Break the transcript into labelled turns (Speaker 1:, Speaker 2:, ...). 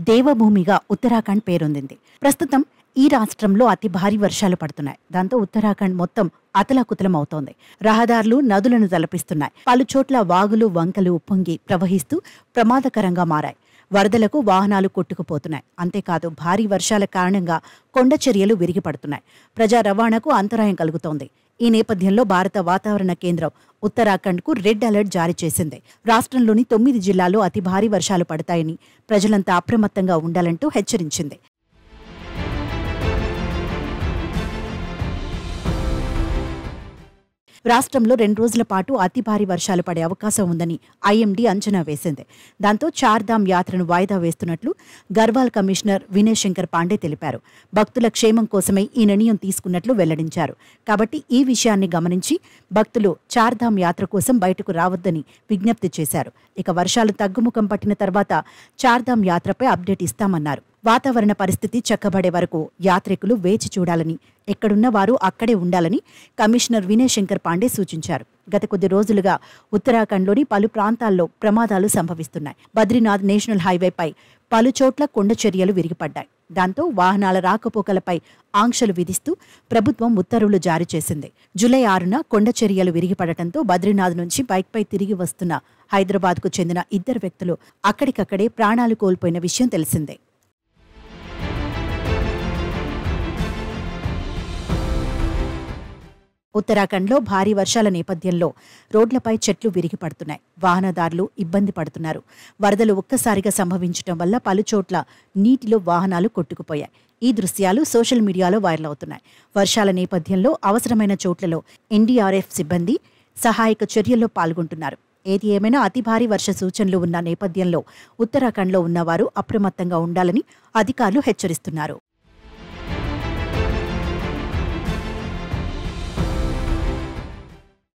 Speaker 1: దేవభూమిగా ఉత్తరాఖండ్ పేరొందింది. ప్రస్తుతం ఈ రాష్ట్రంలో అతి భారీ వర్షాలు పడుతున్నాయి. దాంతో ఉత్తరాఖండ్ మొత్తం అతలాకుతలం అవుతోంది. రహదారులు నదులను తలపిస్తున్నాయి. పలుచోట్ల వాగులు వంకలు ఉప్పొంగి ప్రవహిస్తూ ప్రమాదకరంగా మారాయి. వరదలకు వాహనాలు కొట్టుకుపోతున్నాయి. అంతేకాదు భారీ వర్షాల కారణంగా కొండ చర్యలు విరిగిపడుతున్నాయి. ప్రజా రవాణాకు అంతరాయం కలుగుతోంది. ఈ నేపథ్యంలో భారత వాతావరణ కేంద్రం ఉత్తరాఖండ్కు రెడ్ అలర్ట్ జారీ చేసింది. రాష్ట్రంలోని 9 జిల్లాల్లో అతి భారీ వర్షాలు పడతాయని ప్రజలంతా అప్రమత్తంగా ఉండాలంటూ హెచ్చరించింది. రాష్ట్రంలో 2 రోజుల పాటు అతి భారీ వర్షాలు పడే అవకాశం ఉందని ఐఎండీ అంచనా వేసింది. దాంతో చార్ధామ్ యాత్రను వాయిదా వేస్తున్నట్లు గర్వాల్ కమిషనర్ వినయ్ శంకర్ పాండే తెలిపారు. భక్తుల క్షేమం కోసమే ఈ నిర్ణయం తీసుకున్నట్లు వెల్లడించారు. కాబట్టి ఈ విషయాన్ని గమనించి భక్తులు చార్ధామ్ యాత్ర కోసం బయటకు రావద్దని విజ్ఞప్తి చేశారు. ఇక వర్షాలు తగ్గుముఖం పట్టిన తర్వాత చార్ధామ్ యాత్రపై అప్డేట్ ఇస్తామన్నారు. వాతావరణ పరిస్థితి చక్కబడే వరకు యాత్రికులు వేచి చూడాలని, ఎక్కడున్న వారు అక్కడే ఉండాలని కమిషనర్ వినయ్ శంకర్ పాండే సూచించారు. గత కొద్ది రోజులుగా ఉత్తరాఖండ్లోని పలు ప్రాంతాల్లో ప్రమాదాలు సంభవిస్తున్నాయి. బద్రీనాథ్ నేషనల్ హైవేపై పలుచోట్ల కొండ చర్యలు విరిగిపడ్డాయి. దాంతో వాహనాల రాకపోకలపై ఆంక్షలు విధిస్తూ ప్రభుత్వం ఉత్తర్వులు జారీ చేసింది. జూలై 6న కొండ చర్యలు విరిగిపడటంతో బద్రీనాథ్ నుంచి బైక్పై తిరిగి వస్తున్న హైదరాబాద్కు చెందిన 2 వ్యక్తులు అక్కడికక్కడే ప్రాణాలు కోల్పోయిన విషయం తెలిసిందే. ఉత్తరాఖండ్లో భారీ వర్షాల నేపథ్యంలో రోడ్లపై చెట్లు విరిగిపడుతున్నాయి. వాహనదారులు ఇబ్బంది పడుతున్నారు. వరదలు ఒక్కసారిగా సంభవించడం వల్ల పలుచోట్ల నీటిలో వాహనాలు కొట్టుకుపోయాయి. ఈ దృశ్యాలు సోషల్ మీడియాలో వైరల్ అవుతున్నాయి. వర్షాల నేపథ్యంలో అవసరమైన చోట్లలో ఎన్డీఆర్ఎఫ్ సిబ్బంది సహాయక చర్యల్లో పాల్గొంటున్నారు. ఏది ఏమైనా అతి భారీ వర్ష సూచనలు ఉన్న నేపథ్యంలో ఉత్తరాఖండ్లో ఉన్నవారు అప్రమత్తంగా ఉండాలని అధికారులు హెచ్చరిస్తున్నారు.